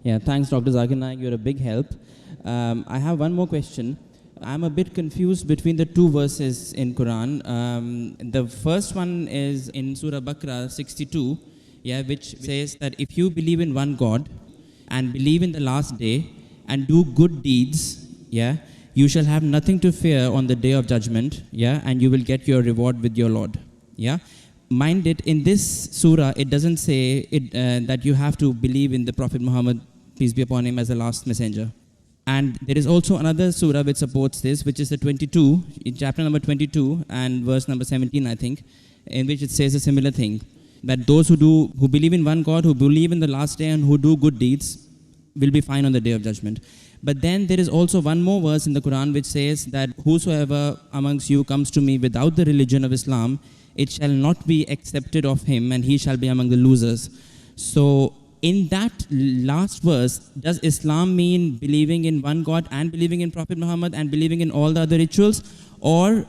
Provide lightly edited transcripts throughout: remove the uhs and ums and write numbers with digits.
Yeah, thanks, Dr. Zakir Naik. You're a big help. I have one more question. I'm a bit confused between the two verses in Quran. The first one is in Surah Baqarah 62, which says that if you believe in one God and believe in the last day and do good deeds, you shall have nothing to fear on the day of judgment, and you will get your reward with your Lord. Mind it, in this surah, it doesn't say that you have to believe in the Prophet Muhammad, peace be upon him, as the last messenger. And there is also another surah which supports this, which is the 22, in chapter number 22 and verse number 17, I think, in which it says a similar thing, that those who believe in one God, who believe in the last day and who do good deeds will be fine on the day of judgment. But then there is also one more verse in the Quran which says that whosoever amongst you comes to me without the religion of Islam, it shall not be accepted of him, and he shall be among the losers. So in that last verse, does Islam mean believing in one God and believing in Prophet Muhammad and believing in all the other rituals? Or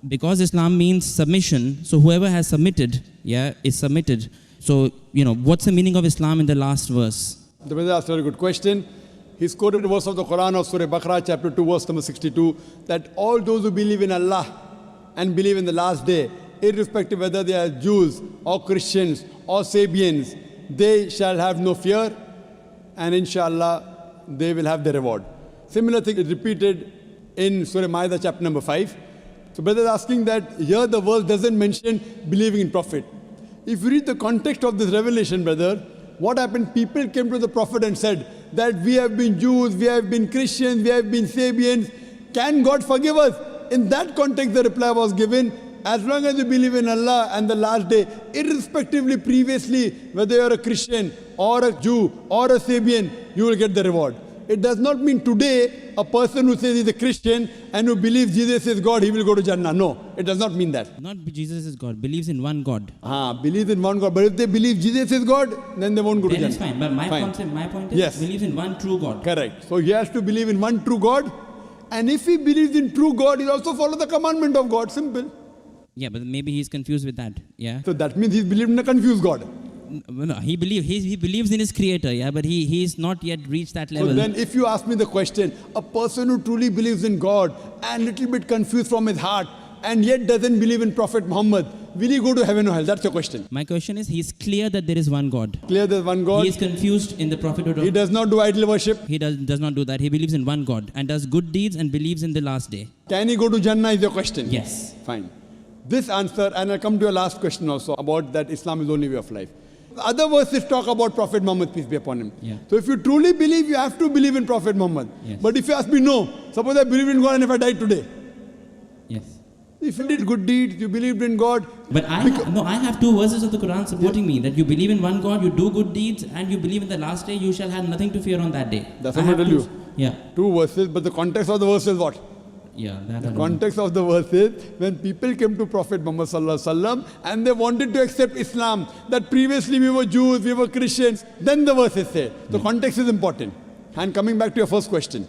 because Islam means submission, so whoever has submitted, is submitted. So, what's the meaning of Islam in the last verse? The brother asked a very good question. He's quoted a verse of the Quran of Surah Baqarah, chapter 2, verse number 62, that all those who believe in Allah and believe in the last day, irrespective whether they are Jews or Christians or Sabians, they shall have no fear, and inshallah, they will have the reward. Similar thing is repeated in Surah Ma'idah, chapter number 5. So brother is asking that here the verse doesn't mention believing in Prophet. If you read the context of this revelation, brother, what happened? People came to the Prophet and said that we have been Jews, we have been Christians, we have been Sabians. Can God forgive us? In that context, the reply was given, as long as you believe in Allah and the last day, irrespectively previously, whether you are a Christian or a Jew or a Sabian, you will get the reward. It does not mean today a person who says he's a Christian and who believes Jesus is God, he will go to Jannah. No, it does not mean that. Not Jesus is God, believes in one God. Believes in one God. But if they believe Jesus is God, then they won't go to Jannah. Then it's fine. But my point is, believes in one true God. Correct. So he has to believe in one true God. And if he believes in true God, he'll also follow the commandment of God. Simple. Yeah, but maybe he's confused with that. So that means he's believed in a confused God. No, he believes in his creator, but he's not yet reached that level. So then if you ask me the question, a person who truly believes in God and little bit confused from his heart and yet doesn't believe in Prophet Muhammad, will he go to heaven or hell? That's your question. My question is, he's clear that there is one God. Clear there's one God. He is confused in the prophethood. He does not do idol worship. He does not do that. He believes in one God and does good deeds and believes in the last day. Can he go to Jannah is your question? Yes. Fine. This answer, and I'll come to your last question also about that Islam is the only way of life. Other verses talk about Prophet Muhammad, peace be upon him. So if you truly believe, you have to believe in Prophet Muhammad. But if you ask me, no, suppose I believe in God and if I die today. If you did good deeds, you believed in God. But I have two verses of the Quran supporting me, that you believe in one God, you do good deeds, and you believe in the last day, you shall have nothing to fear on that day. That's what I tell you. Yeah. Two verses, but the context of the verse is what? The context of the verse is when people came to Prophet Muhammad sallallahu alaihi wasallam and they wanted to accept Islam, that previously we were Jews, we were Christians, then the verses say. The context is important. And coming back to your first question,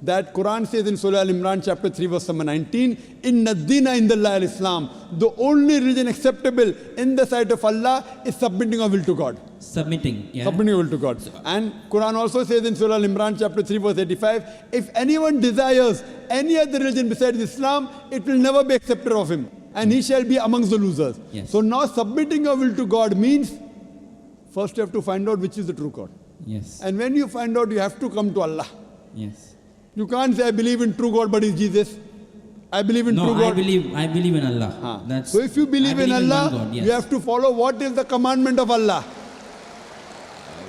that Quran says in Surah Al-Imran chapter 3 verse number 19, Inna dina indallah al-Islam, the only religion acceptable in the sight of Allah is submitting our will to God. Submitting your will to God. And Quran also says in Surah Al-Imran chapter 3 verse 85, if anyone desires any other religion besides Islam, it will never be accepted of him, and he shall be amongst the losers. So now submitting your will to God means, first you have to find out which is the true God. And when you find out, you have to come to Allah. You can't say, I believe in true God, but it's Jesus. I believe in true God. I believe in Allah. So if you believe in Allah, God, you have to follow what is the commandment of Allah.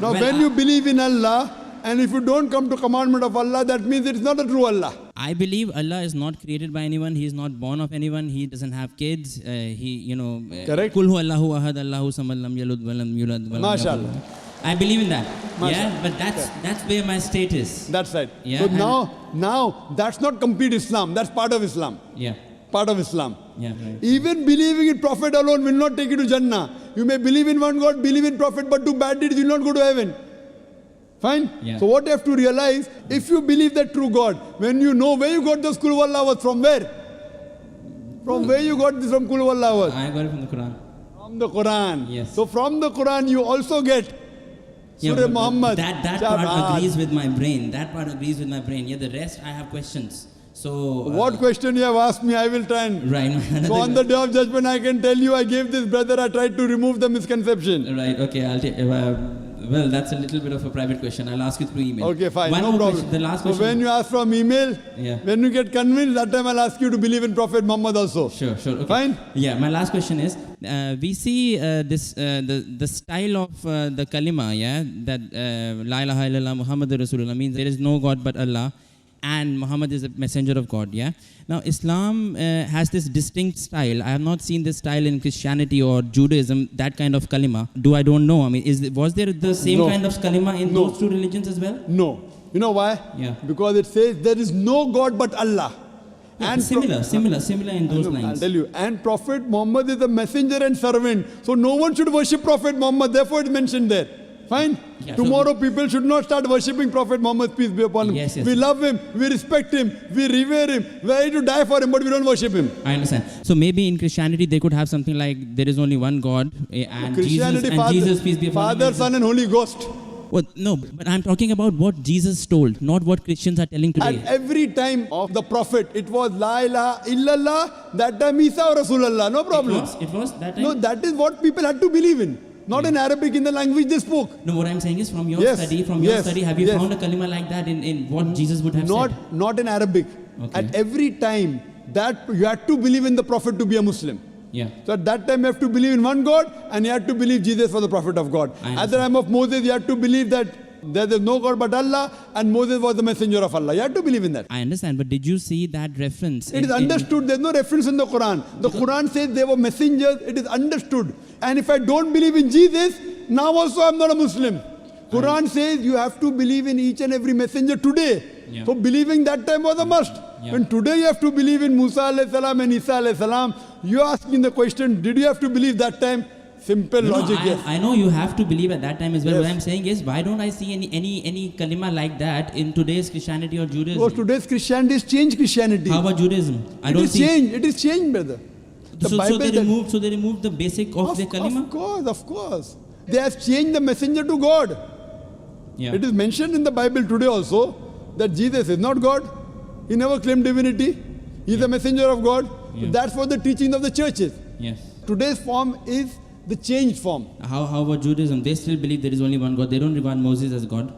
Now when you believe in Allah, and if you don't come to commandment of Allah, that means it's not a true Allah. I believe Allah is not created by anyone. He is not born of anyone. He doesn't have kids. Correct. Kul hu Allahu ahad, Allahu samad, lam yalud wa lam yulad wa lam Mashallah. I believe in that. But that's where my state is. That's right. So now that's not complete Islam. That's part of Islam. Part of Islam. Right. Even believing in Prophet alone will not take you to Jannah. You may believe in one God, believe in Prophet, but do bad deeds, you will not go to heaven. Fine? So what you have to realize, if you believe that true God, when you know where you got this Kul Wallahu was from, where? From where you got this from Kul Wallahu was? I got it from the Quran. From the Quran. Yes. So from the Quran you also get Surah but Muhammad. That part agrees with my brain. That part agrees with my brain. Yeah, the rest I have questions. So What question you have asked me, I will try and... Right. So on the day of judgment, I can tell you, I gave this brother, I tried to remove the misconception. Right, okay, I'll take... well, that's a little bit of a private question. I'll ask you through email. Okay, fine, One no more problem. question, the last So question. when you ask from email, when you get convinced, that time I'll ask you to believe in Prophet Muhammad also. Sure, okay. Fine? Yeah, my last question is, we see the style of the kalima, yeah, that La ilaha illallah Muhammadur Rasulullah means there is no God but Allah, and Muhammad is a messenger of God, yeah. Now, Islam has this distinct style. I have not seen this style in Christianity or Judaism, that kind of kalima. I don't know. I mean, was there the same kind of kalima in those two religions as well? No. You know why? Yeah. Because it says there is no God but Allah. Yeah, and similar in those lines. I'll tell you. And Prophet Muhammad is a messenger and servant. So no one should worship Prophet Muhammad. Therefore it's mentioned there. Fine? Yeah, Tomorrow people should not start worshipping Prophet Muhammad, peace be upon him. Yes, we love him, we respect him, we revere him, we are ready to die for him, but we don't worship him. I understand. So maybe in Christianity they could have something like there is only one God and Jesus, peace be upon him. Father, Son and Holy Ghost. Well, no, but I'm talking about what Jesus told, not what Christians are telling today. At every time of the Prophet, it was La ilaha illallah, that time Isa or Rasulullah, no problem. It was that time? No, that is what people had to believe in. Not in Arabic, in the language they spoke. No, what I'm saying is from your study, have you found a kalima like that in what Jesus would have said? Not in Arabic. Okay. At every time that you had to believe in the Prophet to be a Muslim. Yeah. So at that time you have to believe in one God and you had to believe Jesus was the Prophet of God. At the time of Moses you had to believe that there is no God but Allah and Moses was the messenger of Allah. You had to believe in that. I understand, but did you see that reference? It is understood. There is no reference in the Quran. The Quran says they were messengers. It is understood. And if I don't believe in Jesus, now also I am not a Muslim. Quran says you have to believe in each and every messenger today. Yeah. So believing that time was a must. Yeah. When today you have to believe in Musa alayhi salam and Isa alayhi salam, you are asking the question, did you have to believe that time? Simple logic, yes. I know you have to believe at that time as well. Yes. What I'm saying is, why don't I see any kalima like that in today's Christianity or Judaism? Because today's Christianity has changed Christianity. How about Judaism? It is changed, brother. So they removed the basic of the kalima? Of course. They have changed the messenger to God. Yeah. It is mentioned in the Bible today also that Jesus is not God. He never claimed divinity. He is a messenger of God. Yeah. So that's what the teaching of the churches. Yes. Today's form is the changed form. How about Judaism? They still believe there is only one God. They don't regard Moses as God.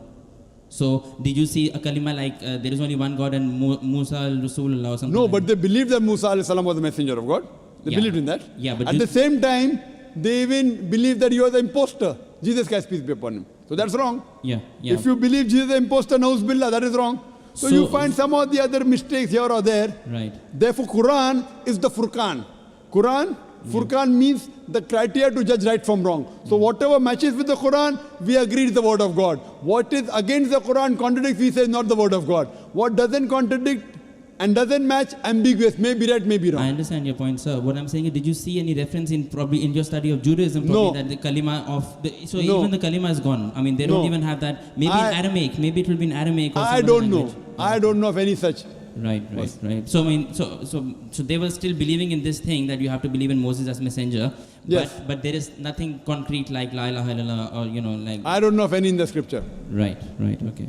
So did you see a kalima like there is only one God and Musa al-Rasulullah or something? No, like but they believed that Musa alayhi salam was the messenger of God. They believed in that. Yeah, but at the same time, they even believed that he was the imposter. Jesus Christ, peace be upon him. So that's wrong. Yeah. If you believe Jesus is the imposter, nauz billah, that is wrong. So you find some of the other mistakes here or there. Right. Therefore, Quran is the Furqan. Furqan means the criteria to judge right from wrong. So whatever matches with the Quran, we agree is the word of God. What is against the Quran, contradicts, we say is not the word of God. What doesn't contradict and doesn't match, ambiguous, may be right, may be wrong. I understand your point, sir. What I'm saying is, did you see any reference probably in your study of Judaism, that the kalima of even the kalima is gone? I mean, they don't even have that. Maybe in Aramaic. Maybe it will be in Aramaic or I don't know. I don't know of any such. Right. So I mean, so they were still believing in this thing that you have to believe in Moses as messenger. Yes. But there is nothing concrete like La ilaha illallah or like. I don't know of any in the scripture. Right. Okay.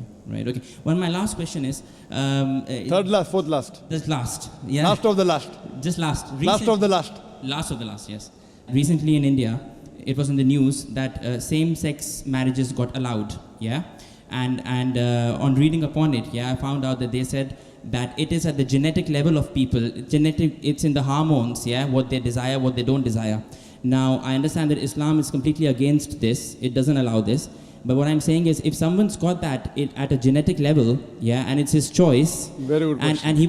Well, my last question is. Third last, fourth last. This last. Yeah. Last of the last. Just last. Last of the last. Last of the last. Yes. Recently in India, it was in the news that same-sex marriages got allowed. Yeah. And on reading upon it, I found out that they said that it is at the genetic level of people. It's in the hormones, what they desire, what they don't desire. Now, I understand that Islam is completely against this. It doesn't allow this. But what I'm saying is, if someone's got that at a genetic level, and it's his choice, very good question. and he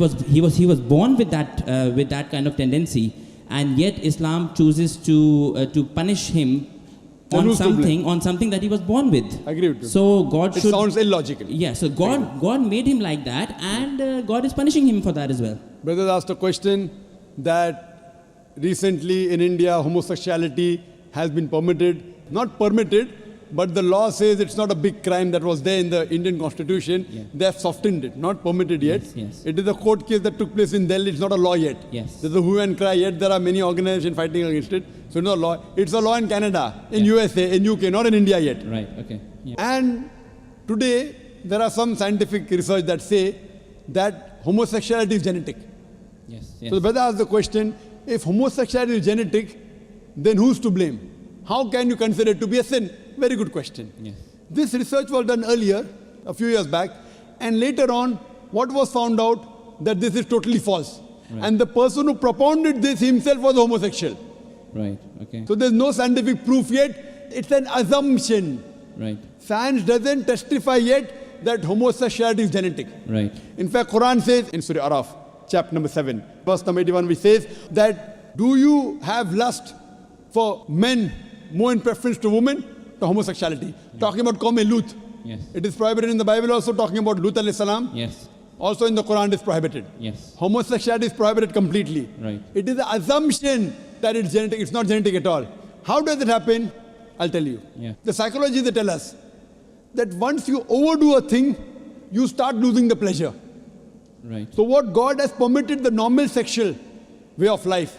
was born with that kind of tendency, and yet Islam chooses to punish him on something that he was born with. I agree with you. So God it sounds illogical. Yeah, so God made him like that, and God is punishing him for that as well. Brother asked a question that recently in India homosexuality has been permitted. Not permitted, but the law says it's not a big crime that was there in the Indian constitution. Yeah. They have softened it, not permitted yet. Yes. It is a court case that took place in Delhi. It's not a law yet. Yes. There's a hue and cry yet. There are many organizations fighting against it. So it's not a law. It's a law in Canada, in USA, in UK, not in India yet. Right, okay. Yeah. And today, there are some scientific research that say that homosexuality is genetic. Yes. Yes. So the brother asked the question, if homosexuality is genetic, then who's to blame? How can you consider it to be a sin? Very good question. Yes. This research was done earlier, a few years back, and later on, what was found out that this is totally false. Right. And the person who propounded this himself was homosexual. Right. Okay. So there's no scientific proof yet. It's an assumption. Right. Science doesn't testify yet that homosexuality is genetic. Right. In fact, Quran says in Surah Araf, chapter number 7, verse number 81, which says that do you have lust for men more in preference to women? To homosexuality. Talking about Qawm Lut. Yes. It is prohibited in the Bible also, talking about Lut alayhi salam. Yes. Also in the Quran it is prohibited. Yes. Homosexuality is prohibited completely. Right. It is an assumption that it's genetic. It's not genetic at all. How does it happen? I'll tell you. Yeah. The psychology, they tell us that once you overdo a thing, you start losing the pleasure. Right. So what God has permitted the normal sexual way of life,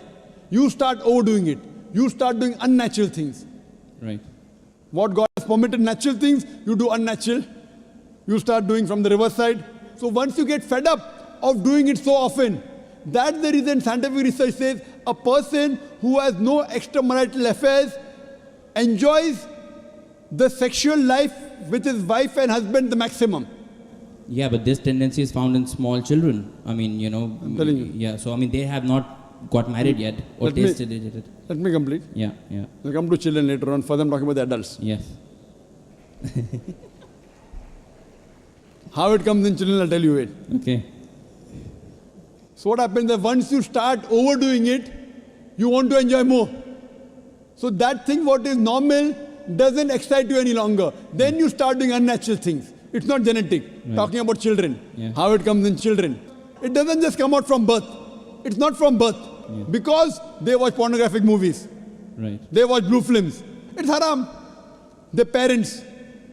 you start overdoing it. You start doing unnatural things. Right. What God has permitted natural things, you do unnatural. You start doing from the reverse side. So once you get fed up of doing it so often, that's the reason scientific research says a person who has no extramarital affairs enjoys the sexual life with his wife and husband the maximum. Yeah, but this tendency is found in small children. I mean, you know. I'm telling you. Yeah, so I mean, they have not got married yet or Let me- tasted it. Let me complete. Yeah, yeah, We'll come to children later on. First I'm talking about the adults. yes. How it comes in children, I'll tell you it. Okay. So what happens is once you start overdoing it, you want to enjoy more. So that thing what is normal doesn't excite you any longer. Then you start doing unnatural things. It's not genetic. Right. Talking about children. Yeah. How it comes in children. It doesn't just come out from birth. It's not from birth. Yeah. Because they watch pornographic movies. Right. They watch blue films. It's haram. The parents,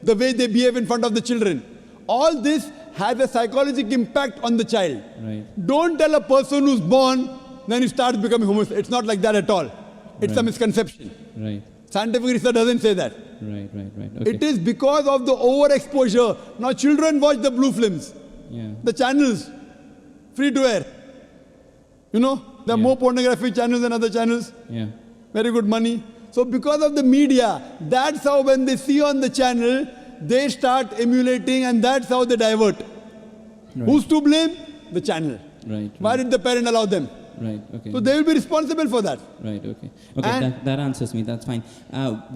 the way they behave in front of the children. All this has a psychological impact on the child. Right. Don't tell a person who's born, then he starts becoming homosexual. It's not like that at all. It's a Right. misconception. Right. Scientific research doesn't say that. Right. Right. Right. Okay. It is because of the overexposure. Now children watch the blue films, Yeah. the channels, free to air. You know, there are Yeah. more pornographic channels than other channels. Yeah. Very good money. So because of the media, that's how when they see on the channel, they start emulating and that's how they divert. Right. Who's to blame? The channel. Right. Why did the parent allow them? Right. Okay. So they will be responsible for that. Right. Okay. Okay. And- That answers me. That's fine.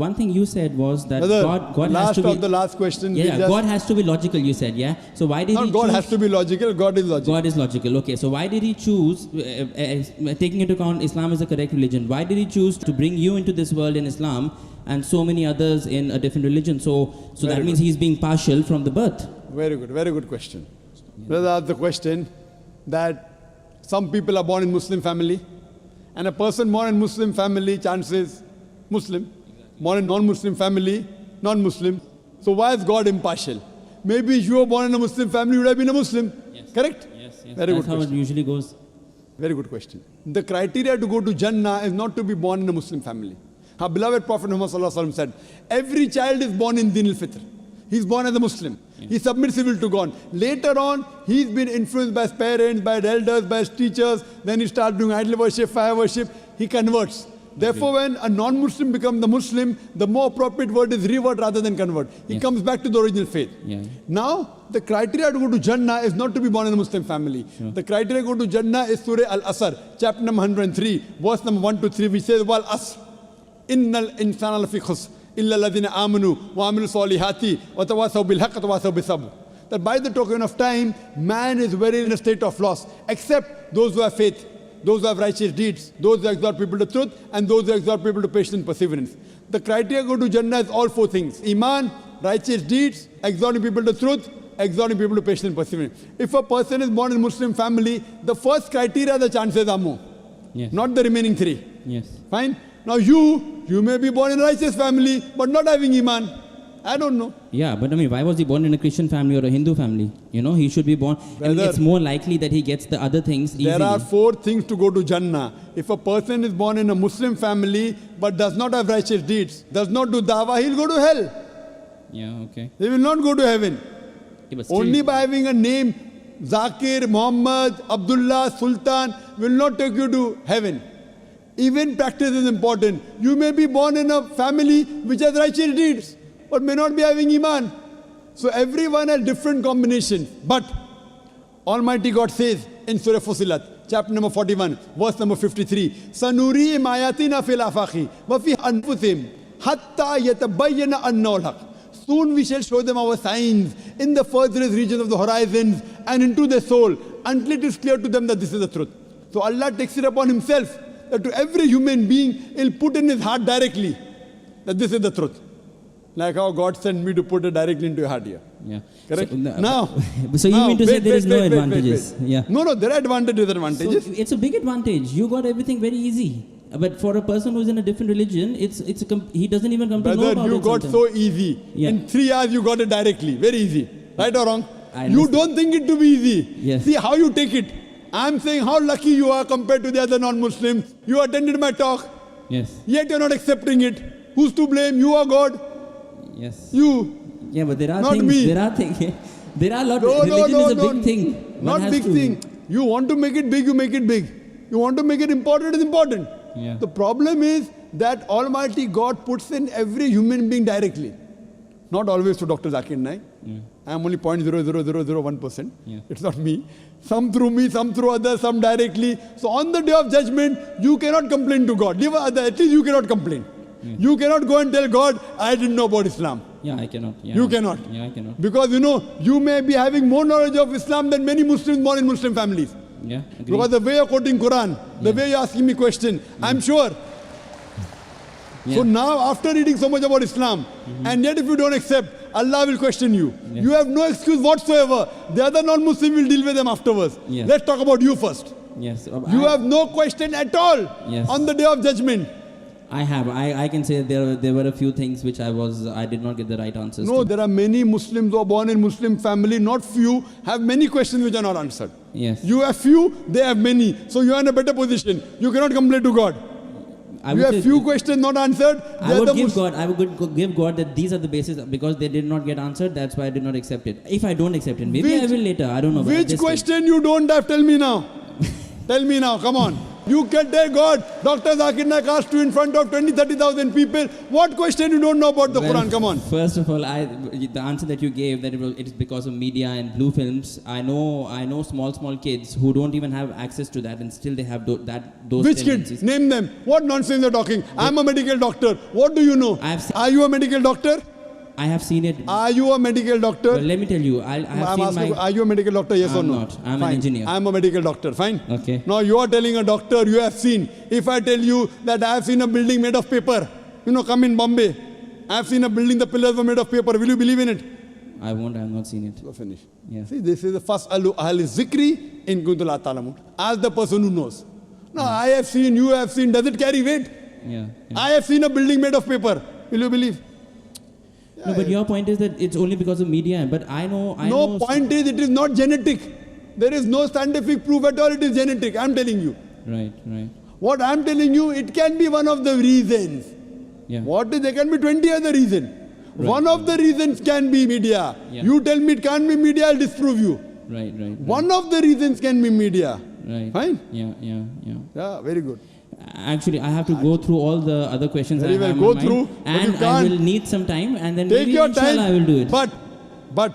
One thing you said was that Brother, God has last to be. of the last question. Yeah, we yeah, just- God has to be logical, you said, yeah? So why did Not he God choose... has to be logical, God is logical. God is logical, okay. So why did he choose, taking into account Islam is a correct religion, why did he choose to bring you into this world in Islam and so many others in a different religion? So Very that means good. he's being partial from the birth. Very good question. Brother asked the question that some people are born in Muslim family and a person born in Muslim family, chances Muslim, born in non-Muslim family, non-Muslim. So why is God impartial? Maybe if you were born in a Muslim family, you would have been a Muslim. Yes. Correct? Yes, yes. Very That's good how question. it usually goes. Very good question. The criteria to go to Jannah is not to be born in a Muslim family. Our beloved Prophet Muhammad Sallallahu Alaihi Wasallam said, every child is born in Din al-Fitr. He's born as a Muslim. He submits his will to God. Later on, he's been influenced by his parents, by his elders, by his teachers. Then he starts doing idol worship, fire worship. He converts. Therefore, when a non-Muslim becomes the Muslim, the more appropriate word is revert rather than convert. He Yes. comes back to the original faith. Yeah. Now, the criteria to go to Jannah is not to be born in a Muslim family. Sure. The criteria to go to Jannah is Surah Al-Asr, chapter number 103, verse number 1 to 3, which says, Wal Asr, Innal insana lafi khusr, illa alladhina amanu wa amilu salihati wa tawasaw bil haqq wa tawasaw bis sabr. That by the token of time, man is very in a state of loss, except those who have faith, those who have righteous deeds, those who exhort people to truth, and those who exhort people to patience and perseverance. The criteria to go to Jannah is all four things: Iman, righteous deeds, exhorting people to truth, exhorting people to patience and perseverance. If a person is born in a Muslim family, the first criteria, the chances are more, Yes. not the remaining three. Yes. Fine? Now you may be born in a righteous family, but not having Iman. I don't know. Yeah, but I mean, why was he born in a Christian family or a Hindu family? You know, he should be born. I mean, Brother, it's more likely that he gets the other things easily. There are four things to go to Jannah. If a person is born in a Muslim family, but does not have righteous deeds, does not do dawah, he'll go to hell. Yeah, okay. They will not go to heaven. Yeah, but still, Only by having a name, Zakir, Muhammad, Abdullah, Sultan, will not take you to heaven. Even practice is important. You may be born in a family which has righteous deeds, but may not be having Iman. So everyone has different combinations. But Almighty God says in Surah Fusilat, chapter number 41, verse number 53, Sanuri ayatina fil afaqi wa fi anfusihim hatta yatabayyana annahu al-haq. Soon we shall show them our signs in the furthest regions of the horizons and into their soul until it is clear to them that this is the truth. So Allah takes it upon Himself that to every human being He'll put in his heart directly that this is the truth. Like how God sent me to put it directly into your heart here. yeah. Correct? So, Now, so you mean to say there is no advantages? wait. Yeah. No, there are advantages. So it's a big advantage. You got everything very easy. But for a person who's in a different religion, he doesn't even come to know Brother, about it. you got sometimes. so easy. Yeah. In 3 hours, you got it directly. Very easy. Right or wrong? I You understand. don't think it to be easy. Yes. See how you take it. I'm saying how lucky you are compared to the other non-Muslims. You attended my talk, Yes. yet you're not accepting it. Who's to blame? You or God? Yes. You. Yeah, but there are Not things. me. There are things. There are a lot. No, Religion is a no. big thing. One Not has big to- thing. You want to make it big, you make it big. You want to make it important, it's important. Yeah. The problem is that Almighty God puts in every human being directly. Not always to Dr. Zakir Naik. Yeah. I am only 0.00001%. Yeah. It's not me. Some through me, some through others, some directly. So on the day of judgment, you cannot complain to God. At least you cannot complain. Yeah. You cannot go and tell God, I didn't know about Islam. Yeah, I cannot. Yeah. You cannot. Yeah, I cannot. Because you may be having more knowledge of Islam than many Muslims born in Muslim families. Yeah, agree. Because the way you're quoting Quran, the way you're asking me question, I'm sure. Yeah. So now after reading so much about Islam, and yet if you don't accept, Allah will question you. Yeah. You have no excuse whatsoever. The other non-Muslim will deal with them afterwards. Yeah. Let's talk about you first. Yes. You have no question at all Yes. on the day of judgment. I have. I can say there were a few things which I did not get the right answers No, to. there are many Muslims who are born in Muslim family, not few, have many questions which are not answered. Yes. You have few, they have many. So you are in a better position. You cannot complain to God. I You would have say- few questions not answered. I would give God that these are the basis because they did not get answered. That's why I did not accept it. If I don't accept it, maybe I will later. I don't know. but at Which this stage- question you don't have? Tell me now. Tell me now. Come on. You can tell God, Dr. Zakir Naik asked you in front of 20, 30,000 people. What question you don't know about the Well, Quran? Come on. First of all, the answer that you gave that it is because of media and blue films. I know small kids who don't even have access to that, and still they have those Which tendencies. kids? Name them. What nonsense you're talking? I'm a medical doctor. What do you know? Are you a medical doctor? I have seen it. Are you a medical doctor? Well, let me tell you, I have I'm seen asking, my. are you a medical doctor? Yes or I'm no? not. I'm an Fine. engineer. I'm a medical doctor. Fine. Okay. Now you are telling a doctor you have seen. If I tell you that I have seen a building made of paper, come in Bombay. I have seen a building, the pillars were made of paper. Will you believe in it? I won't. I have not seen it. So finish. Yeah. See, this is the first ahli zikri in kuntum la ta'lamun. Ask the person who knows. Now I have seen, you have seen. Does it carry weight? Yeah. I have seen a building made of paper. Will you believe? No, but your point is that it's only because of media. But I know. No, point is it is not genetic. There is no scientific proof at all. It is genetic. I'm telling you. Right. What I'm telling you, it can be one of the reasons. Yeah. What is? There can be 20 other reasons. Right. One of the reasons can be media. Yeah. You tell me it can't be media, I'll disprove you. Right. One of the reasons can be media. Right. Fine? Yeah. Yeah, very good. Actually, I have to go through all the other questions Very I have well, in go my mind, through, but you and I can't. will need some time, and then Take maybe your inshallah time. I will do it. But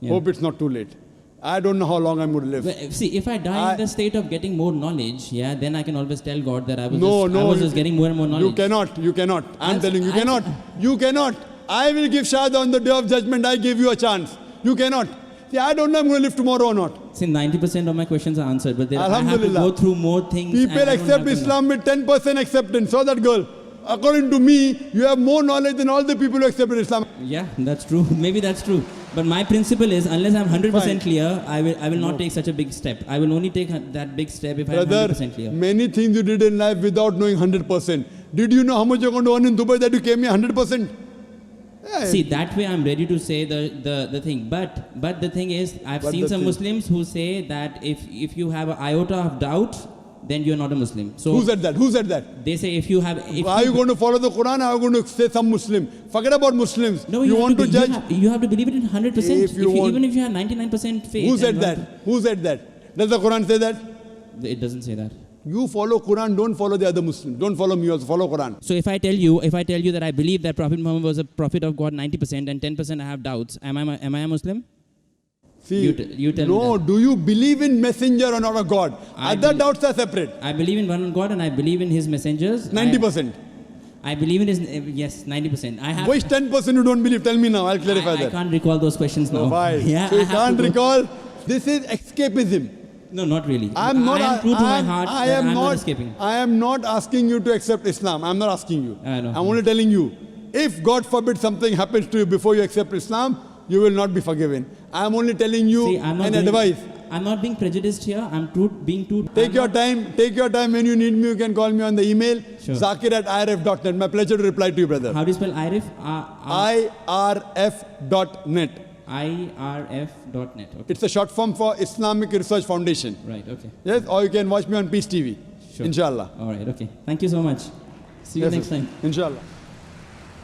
Yeah. hope it's not too late. I don't know how long I'm going to live. But, see, if I die in the state of getting more knowledge, yeah, then I can always tell God that I was just getting more and more knowledge. You cannot. I'm I'll- telling you, I'll- you cannot. I will give shahada on the day of judgment. I give you a chance. You cannot. See, I don't know I'm going to live tomorrow or not. See, 90% of my questions are answered, but I have to Alhamdulillah. go through more things. People and I don't accept have to know. Islam with 10% acceptance. Saw that girl. According to me, you have more knowledge than all the people who accepted Islam. Yeah, that's true. Maybe that's true. But my principle is, unless I'm 100% Fine. clear, I will not take such a big step. I will only take that big step if I'm Brother, 100% clear. many things you did in life without knowing 100%. Did you know how much you're going to earn in Dubai that you came here 100%? Yeah. See, that way I'm ready to say the thing. But the thing is, I've But seen the some thing- Muslims who say that if you have an iota of doubt, then you're not a Muslim. So Who said that? Who said that? they say if you have... Are you going to follow the Quran? Are you going to say some Muslim? Forget about Muslims. No, you want to judge? You have to believe it in 100%. Even if you have 99% faith. Who said that? Who said that? Does the Quran say that? It doesn't say that. You follow Quran, don't follow the other Muslims. Don't follow me also, follow Quran. So if I tell you that I believe that Prophet Muhammad was a prophet of God 90% and 10% I have doubts, am I a Muslim? See, you tell me that. Do you believe in messenger or not a God? Other doubts are separate. I believe in one God and I believe in his messengers. 90%. I believe in his, yes, 90%. Which 10% you don't believe? Tell me now, I'll clarify that. I can't recall those questions now. Why? Yeah, so you can't recall? This is escapism. No, not really. I am true to my heart. I am not escaping. I am not asking you to accept Islam. I am not asking you. I know. I'm only telling you, if God forbid something happens to you before you accept Islam, you will not be forgiven. I am only telling you an advice. I'm not being prejudiced here. I'm being true. Take your time. Take your time. When you need me, you can call me on the email. Sure. Zakir@irf.net. My pleasure to reply to you, brother. How do you spell IRF? irf.net. irf.net. Okay. It's a short form for Islamic Research Foundation. Right, okay. Yes, or you can watch me on Peace TV. Sure. Inshallah. All right, okay. Thank you so much. See you next time. Inshallah.